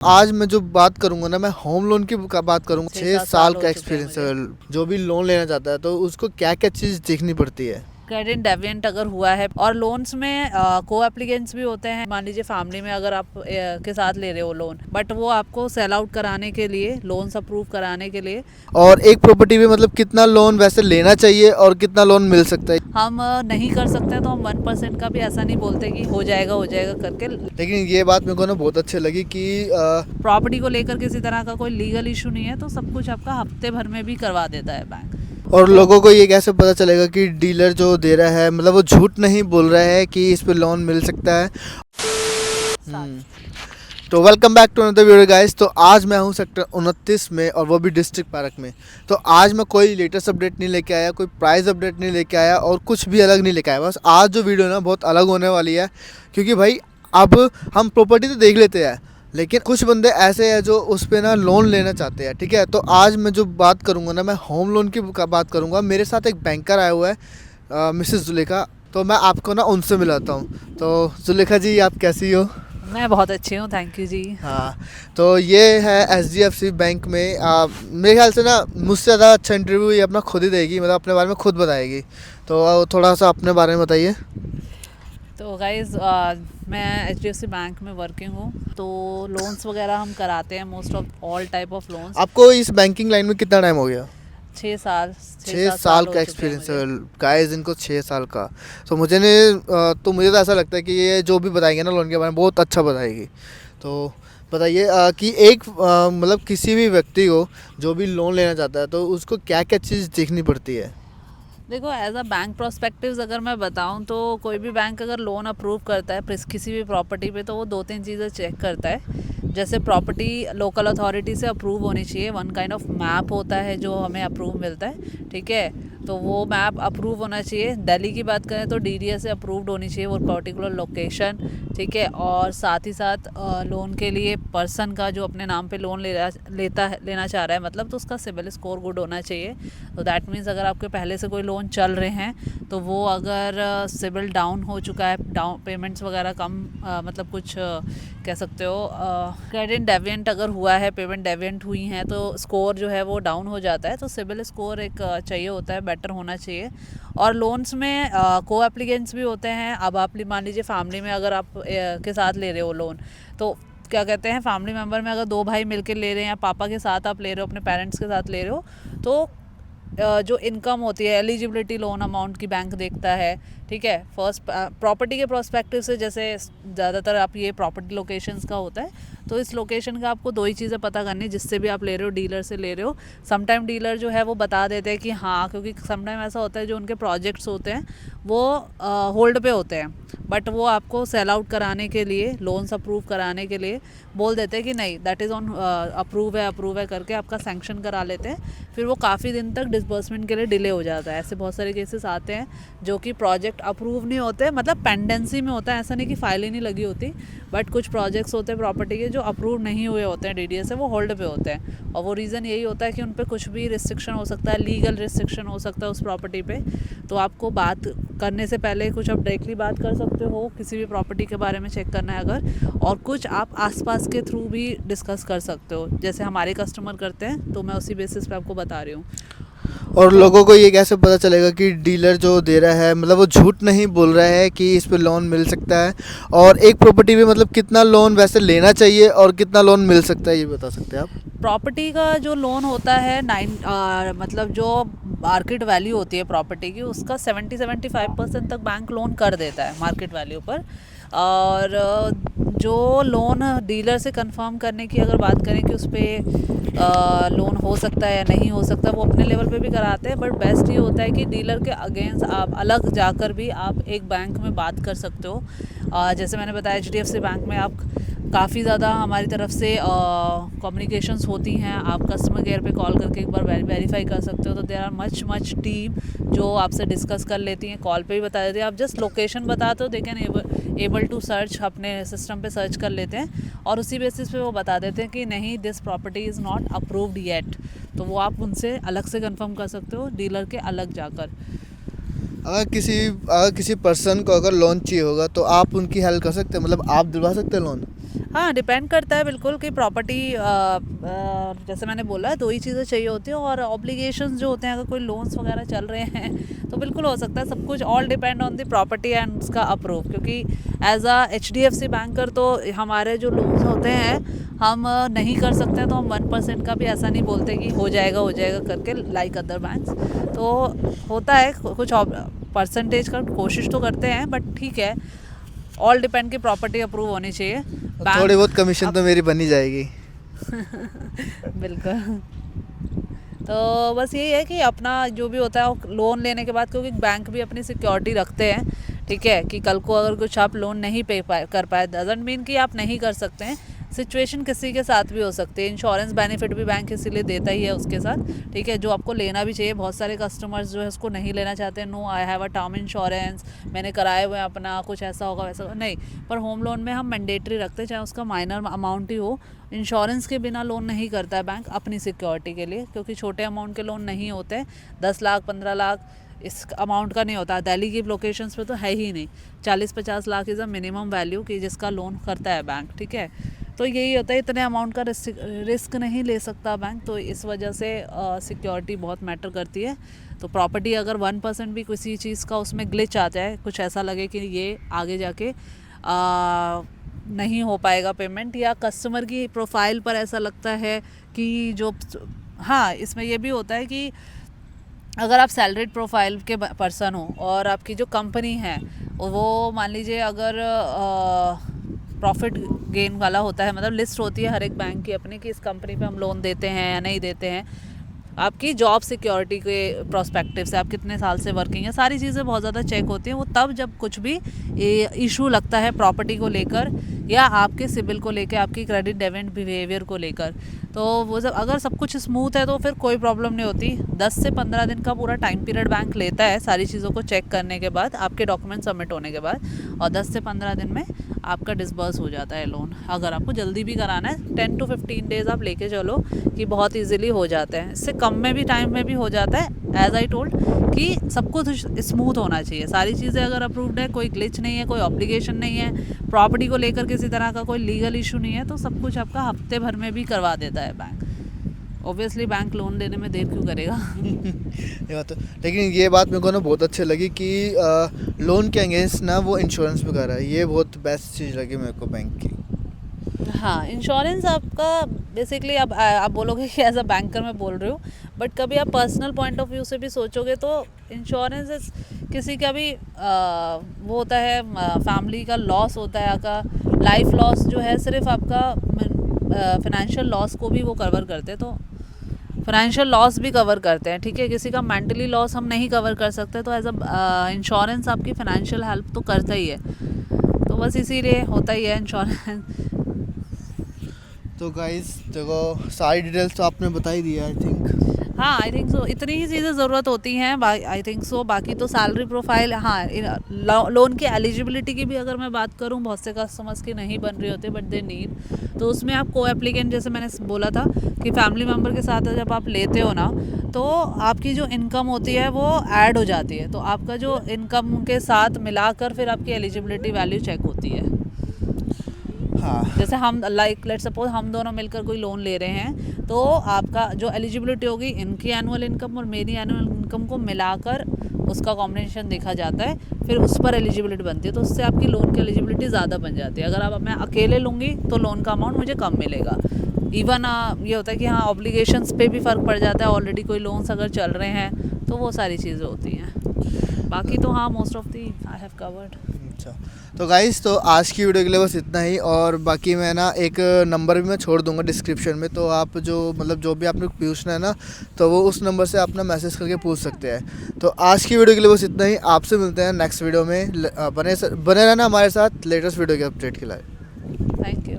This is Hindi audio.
आज मैं जो बात करूंगा ना, मैं होम लोन की बात करूंगा। 6 साल का हो चुके हैं एक्सपीरियंस मुझे। है। जो भी लोन लेना चाहता है तो उसको क्या क्या चीज़ देखनी पड़ती है। क्रेडिट डेविएंट अगर हुआ है और लोन्स में को एप्लीकेंट्स भी होते हैं। मान लीजिए फैमिली में अगर आप के साथ ले रहे हो लोन, बट वो आपको सेल आउट कराने के लिए, लोन्स अप्रूव कराने के लिए और एक प्रॉपर्टी पे मतलब कितना लोन वैसे लेना चाहिए और कितना लोन मिल सकता है। हम नहीं कर सकते, तो हम 1% का भी ऐसा नहीं बोलते कि हो जाएगा करके। लेकिन ये बात मेरे को ना बहुत अच्छी लगी कि प्रॉपर्टी को लेकर किसी तरह का कोई लीगल इशू नहीं है, तो सब कुछ आपका हफ्ते भर में भी करवा देता है बैंक। और लोगों को ये कैसे पता चलेगा कि डीलर जो दे रहा है मतलब वो झूठ नहीं बोल रहा है कि इस पे लोन मिल सकता है। तो welcome back to another video guys. तो आज मैं हूँ सेक्टर 29 में, और वो भी डिस्ट्रिक्ट पार्क में। तो आज मैं कोई लेटेस्ट अपडेट नहीं लेके आया, कोई प्राइस अपडेट नहीं लेके आया और कुछ भी अलग नहीं लेके आया। बस आज जो वीडियो ना बहुत अलग होने वाली है, क्योंकि भाई अब हम प्रॉपर्टी तो देख लेते हैं, लेकिन कुछ बंदे ऐसे हैं जो उस पर ना लोन लेना चाहते हैं। ठीक है, तो आज मैं जो बात करूँगा ना, मैं होम लोन की बात करूँगा। मेरे साथ एक बैंकर आया हुआ है, मिसेस जुलेखा। तो मैं आपको ना उनसे मिलाता हूँ। तो जुलेखा जी, आप कैसी हो? मैं बहुत अच्छी हूँ, थैंक यू जी। हाँ, तो ये है SDFC बैंक में। मेरे ख्याल से ना मुझसे ज़्यादा अच्छा इंटरव्यू ये अपना खुद ही देगी, मतलब अपने बारे में खुद बताएगी। तो थोड़ा सा अपने बारे में बताइए। तो गाइज़, मैं HDFC बैंक में वर्किंग हूँ। तो लोन्स वगैरह हम कराते हैं, most of all type of loans. आपको इस बैंकिंग लाइन में कितना टाइम हो गया? 6 साल, 6 7 साल साल हो का चुके हैं एक्सपीरियंस है मुझे। गाइस, इनको 6 साल का। तो मुझे तो ऐसा लगता है कि ये जो भी बताएंगे ना लोन के बारे में बहुत अच्छा बताएगी। तो बताइए कि एक मतलब किसी भी व्यक्ति को जो भी लोन लेना चाहता है तो उसको क्या क्या चीज़ देखनी पड़ती है। देखो, एज अ बैंक प्रोस्पेक्टिव्स अगर मैं बताऊं, तो कोई भी बैंक अगर लोन अप्रूव करता है किसी भी प्रॉपर्टी पे, तो वो 2-3 चीज़ें चेक करता है। जैसे प्रॉपर्टी लोकल अथॉरिटी से अप्रूव होनी चाहिए। वन काइंड ऑफ मैप होता है जो हमें अप्रूव मिलता है, ठीक है। तो वो मैप अप्रूव होना चाहिए। दिल्ली की बात करें तो DDA से अप्रूव्ड होनी चाहिए वो पर्टिकुलर लोकेशन, ठीक है। और साथ ही साथ लोन के लिए पर्सन का जो अपने नाम पे लोन लेना चाह रहा है, मतलब तो उसका सिबिल स्कोर गुड होना चाहिए। तो दैट मीन्स अगर आपके पहले से कोई लोन चल रहे हैं, तो वो अगर सिबिल डाउन हो चुका है, डाउन पेमेंट्स वगैरह कम, मतलब कुछ कह सकते हो क्रेडिट डेविएंट अगर हुआ है, पेमेंट डेविएंट हुई हैं, तो स्कोर जो है वो डाउन हो जाता है। तो सिबिल स्कोर एक चाहिए होता है, बेटर होना चाहिए। और लोन्स में को एप्लीकेंट्स भी होते हैं। अब आप मान लीजिए फैमिली में अगर आप के साथ ले रहे हो लोन, तो क्या कहते हैं, फैमिली मेम्बर में अगर 2 भाई मिलकर ले रहे हैं, या पापा के साथ आप ले रहे हो, अपने पेरेंट्स के साथ ले रहे हो, तो जो इनकम होती है, एलिजिबिलिटी लोन अमाउंट की बैंक देखता है, ठीक है। फर्स्ट प्रॉपर्टी के प्रोस्पेक्टिव से, जैसे ज़्यादातर आप ये प्रॉपर्टी लोकेशंस का होता है, तो इस लोकेशन का आपको 2 ही चीज़ें पता करनी, जिससे भी आप ले रहे हो, डीलर से ले रहे हो। समटाइम डीलर जो है वो बता देते हैं कि हाँ, क्योंकि समटाइम ऐसा होता है जो उनके प्रोजेक्ट्स होते हैं वो होल्ड पे होते हैं, बट वो आपको सेल आउट कराने के लिए, लोन्स अप्रूव कराने के लिए बोल देते हैं कि नहीं, दैट इज़ ऑन अप्रूव है करके आपका सैंक्शन करा लेते हैं। फिर वो काफ़ी दिन तक डिसबर्समेंट के लिए डिले हो जाता है। ऐसे बहुत सारे केसेस आते हैं जो कि प्रोजेक्ट अप्रूव नहीं होते, मतलब पेंडेंसी में होता है। ऐसा नहीं कि फाइल ही नहीं लगी होती, बट कुछ प्रोजेक्ट्स होते हैं प्रॉपर्टी के जो अप्रूव नहीं हुए होते हैं DDA से, वो होल्ड पे होते हैं। और वो रीज़न यही होता है कि उन पर कुछ भी रिस्ट्रिक्शन हो सकता है, लीगल रिस्ट्रिक्शन हो सकता है उस प्रॉपर्टी पे। तो आपको बात करने से पहले कुछ आप डायरेक्टली बात कर सकते हो, किसी भी प्रॉपर्टी के बारे में चेक करना है अगर, और कुछ आप आसपास के थ्रू भी डिस्कस कर सकते हो, जैसे हमारे कस्टमर करते हैं, तो मैं उसी बेसिस पे आपको बता रही हूँ। और तो लोगों को ये कैसे पता चलेगा कि डीलर जो दे रहा है मतलब वो झूठ नहीं बोल रहा है कि इस पे लोन मिल सकता है। और एक प्रॉपर्टी पे मतलब कितना लोन वैसे लेना चाहिए और कितना लोन मिल सकता है, ये बता सकते हैं आप? प्रॉपर्टी का जो लोन होता है, मतलब जो मार्केट वैल्यू होती है प्रॉपर्टी की, उसका 70-75% तक बैंक लोन कर देता है मार्केट वैल्यू पर। और जो लोन डीलर से कंफर्म करने की अगर बात करें कि उस पर लोन हो सकता है या नहीं हो सकता, वो अपने लेवल पे भी कराते हैं, बट बेस्ट ये होता है कि डीलर के अगेंस्ट आप अलग जाकर भी आप एक बैंक में बात कर सकते हो। जैसे मैंने बताया, HDFC बैंक में आप काफ़ी ज़्यादा हमारी तरफ से कम्युनिकेशंस होती हैं। आप कस्टमर केयर पे कॉल करके एक बार वेरीफाई कर सकते हो। तो देर आर मच टीम जो आपसे डिस्कस कर लेती हैं, कॉल पे भी बता देती हैं। आप जस्ट लोकेशन बताते हो, they can able to search, अपने सिस्टम पे सर्च कर लेते हैं, और उसी बेसिस पे वो बता देते हैं कि नहीं, this property is not approved yet. तो वो आप उनसे अलग से कंफर्म कर सकते हो, डीलर के अलग जाकर। अगर किसी पर्सन को अगर लोन चाहिए होगा तो आप उनकी हेल्प कर सकते हैं, मतलब आप दिलवा सकते हैं लोन? हाँ, डिपेंड करता है बिल्कुल कि प्रॉपर्टी जैसे मैंने बोला 2 ही चीज़ें चाहिए होती हैं, और ऑब्लिगेशंस जो होते हैं अगर कोई लोन्स वगैरह चल रहे हैं तो बिल्कुल हो सकता है। सब कुछ all depend on the property and उसका अप्रूव, क्योंकि एज अ HDFC बैंकर तो हमारे जो लोन्स होते हैं हम नहीं कर सकते हैं, तो हम 1% का भी ऐसा नहीं बोलते कि हो जाएगा करके लाइक अदर बैंक्स। तो होता है कुछ परसेंटेज का कोशिश तो करते हैं, बट ठीक है, ऑल डिपेंड की प्रॉपर्टी अप्रूव होनी चाहिए। थोड़ी बहुत कमीशन तो मेरी बनी जाएगी। बिल्कुल। तो बस यही है कि अपना जो भी होता है लोन लेने के बाद, क्योंकि बैंक भी अपनी सिक्योरिटी रखते हैं, ठीक है, कि कल को अगर कुछ आप लोन नहीं कर पाए डजंट मीन कि आप नहीं कर सकते हैं। सिचुएशन किसी के साथ भी हो सकती है। इंश्योरेंस बेनिफिट भी बैंक इसीलिए देता ही है उसके साथ, ठीक है, जो आपको लेना भी चाहिए। बहुत सारे कस्टमर्स जो है उसको नहीं लेना चाहते हैं, no I have a term insurance, मैंने कराए हुए हैं अपना, कुछ ऐसा होगा वैसा होगा, नहीं। पर होम लोन में हम मैंडेटरी रखते हैं, चाहे उसका माइनर अमाउंट ही हो। इंश्योरेंस के बिना लोन नहीं करता है बैंक अपनी सिक्योरिटी के लिए, क्योंकि छोटे अमाउंट के लोन नहीं होते। 10 लाख 15 लाख इस अमाउंट का नहीं होता। दिल्ली की लोकेशंस पे तो है ही नहीं। 40-50 lakh is a minimum value कि जिसका लोन करता है बैंक, ठीक है। तो यही होता है, इतने अमाउंट का रिस्क नहीं ले सकता बैंक, तो इस वजह से सिक्योरिटी बहुत मैटर करती है। तो प्रॉपर्टी अगर 1% भी किसी चीज़ का उसमें ग्लिच आ जाए, कुछ ऐसा लगे कि ये आगे जाके नहीं हो पाएगा पेमेंट, या कस्टमर की प्रोफाइल पर ऐसा लगता है कि जो, हाँ, इसमें ये भी होता है कि अगर आप सैलरीड प्रोफाइल के पर्सन हो और आपकी जो कंपनी है वो मान लीजिए अगर प्रॉफिट गेन वाला होता है, मतलब लिस्ट होती है हर एक बैंक की अपनी कि इस कंपनी पे हम लोन देते हैं या नहीं देते हैं, आपकी जॉब सिक्योरिटी के प्रोस्पेक्टिव से, आप कितने साल से वर्किंग है, सारी चीज़ें बहुत ज़्यादा चेक होती हैं। वो तब जब कुछ भी इशू लगता है प्रॉपर्टी को लेकर या आपके सिबिल को लेकर, आपकी क्रेडिट डेबिट बिहेवियर को लेकर, तो वो जब अगर सब कुछ स्मूथ है तो फिर कोई प्रॉब्लम नहीं होती। 10 से 15 दिन का पूरा टाइम पीरियड बैंक लेता है सारी चीज़ों को चेक करने के बाद, आपके डॉक्यूमेंट सबमिट होने के बाद, और 10 से 15 दिन में आपका डिसबर्स हो जाता है लोन। अगर आपको जल्दी भी कराना है 10 to 15 डेज़ आप लेके चलो कि बहुत ईजिली हो जाते हैं। इससे कम में भी टाइम में भी हो जाता है। एज आई टोल्ड कि सब कुछ स्मूथ होना चाहिए, सारी चीज़ें अगर अप्रूव्ड है, कोई ग्लिच नहीं है, कोई ऑब्लिगेशन नहीं है, प्रॉपर्टी को लेकर किसी तरह का कोई लीगल इशू नहीं है, तो सब कुछ आपका हफ्ते भर में भी करवा देता है बैंक। ऑब्वियसली बैंक लोन लेने में देर क्यों करेगा। ये बात तो, लेकिन ये बात मेरे को ना बहुत अच्छी लगी कि लोन के अगेंस्ट ना वो इंश्योरेंस भी कर रहा है। ये बहुत बेस्ट चीज़ लगी मेरे को बैंक की। हाँ, इंश्योरेंस आपका बेसिकली अब आप बोलोगे कि एज अ बैंकर मैं बोल रही हूँ, बट कभी आप पर्सनल पॉइंट ऑफ व्यू से भी सोचोगे तो इंश्योरेंस किसी का भी वो होता है, फैमिली का लॉस होता है, आपका लाइफ लॉस जो है, सिर्फ आपका फाइनेंशियल लॉस को भी वो कवर करते हैं, तो फाइनेंशियल लॉस भी कवर करते हैं, ठीक है। किसी का मेंटली लॉस हम नहीं कवर कर सकते, तो एज अ इंश्योरेंस आपकी फाइनेंशियल हेल्प तो करता ही है। तो बस इसीलिए होता ही है इंश्योरेंस। तो गाइस देखो, सारी डिटेल्स तो आपने बता ही दिया आई थिंक। हाँ, आई थिंक सो, इतनी ही चीज़ें ज़रूरत होती हैं आई थिंक सो। बाकी तो सैलरी प्रोफाइल, हाँ, लोन की एलिजिबिलिटी की भी अगर मैं बात करूँ, बहुत से कस्टमर्स की नहीं बन रही होती बट दे नीड, तो उसमें आप को एप्लीकेंट, जैसे मैंने बोला था कि फैमिली मेम्बर के साथ जब आप लेते हो ना, तो आपकी जो इनकम होती है वो ऐड हो जाती है, तो आपका जो इनकम के साथ मिलाकर फिर आपकी एलिजिबिलिटी वैल्यू चेक होती है। हाँ, जैसे हम लाइक लेट्स सपोज हम दोनों मिलकर कोई लोन ले रहे हैं, तो आपका जो एलिजिबिलिटी होगी, इनकी एनुअल इनकम और मेरी एनुअल इनकम को मिलाकर उसका कॉम्बिनेशन देखा जाता है, फिर उस पर एलिजिबिलिटी बनती है, तो उससे आपकी लोन की एलिजिबिलिटी ज़्यादा बन जाती है। अगर आप मैं अकेले लूँगी तो लोन का अमाउंट मुझे कम मिलेगा। इवन ये होता है कि हाँ, ऑब्लिगेशंस पे भी फ़र्क पड़ जाता है, ऑलरेडी कोई लोन्स अगर चल रहे हैं तो वो सारी चीज़ें होती हैं। बाकी तो हाँ, most of the I have covered. अच्छा, तो गाइस, तो आज की वीडियो के लिए बस इतना ही, और बाकी मैं ना एक नंबर भी मैं छोड़ दूंगा डिस्क्रिप्शन में, तो आप जो मतलब जो भी आपने पूछना है ना, तो वो उस नंबर से अपना मैसेज करके पूछ सकते हैं। तो आज की वीडियो के लिए बस इतना ही, आपसे मिलते हैं नेक्स्ट वीडियो में। बने रहना हमारे साथ लेटेस्ट वीडियो के अपडेट के लिए। Thank you.